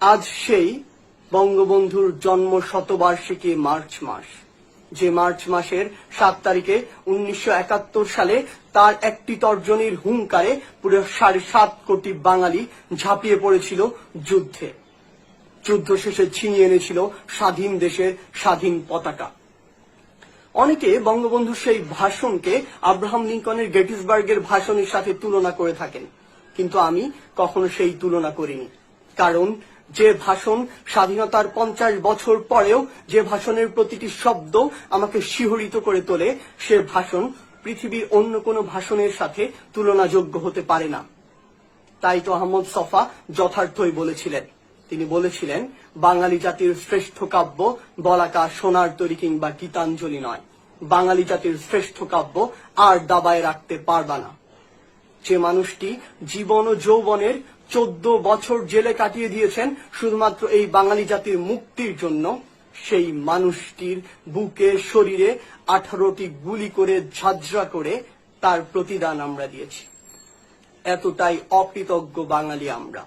আজ সেই বঙ্গবন্ধুর জন্ম শতবার্ষিকী মার্চ মাস, যে মার্চ মাসের 7 তারিখে 1971 সালে তার একটি তর্জনীর হুঙ্কারে পুরো 7.5 কোটি বাঙালি ঝাঁপিয়ে পড়েছিল যুদ্ধে। যুদ্ধ শেষে ছিনিয়ে এনেছিল স্বাধীন দেশের স্বাধীন পতাকা। অনেকে বঙ্গবন্ধুর সেই ভাষণকে আব্রাহাম লিঙ্কনের গেটিসবার্গের ভাষণের সাথে তুলনা করে থাকেন, কিন্তু আমি কখনো সেই তুলনা করিনি। কারণ যে ভাষণ স্বাধীনতার 50 বছর পরেও যে ভাষণের প্রতিটি শব্দ আমাকে শিহরিত করে তোলে, সে ভাষণ পৃথিবীর অন্য কোনো ভাষণের সাথে তুলনাযোগ্য হতে পারে না। তাই তো আহমদ ছফা যথার্থই বলেছিলেন। তিনি বলেছিলেন, বাঙালি জাতির শ্রেষ্ঠ কাব্য বলাকা সোনার তরী কিংবা গীতাঞ্জলি নয়, বাঙালি জাতির শ্রেষ্ঠ কাব্য আর দাবায় রাখতে পারবা না। যে মানুষটি জীবন ও যৌবনের 14 বছর জেলে কাটিয়ে দিয়েছেন শুধুমাত্র এই বাঙালি জাতির মুক্তির জন্য, সেই মানুষটির বুকে শরীরে 18টি গুলি করে ঝাঁঝরা করে তার প্রতিদান আমরা দিয়েছি। এতটাই অকৃতজ্ঞ বাঙালি আমরা।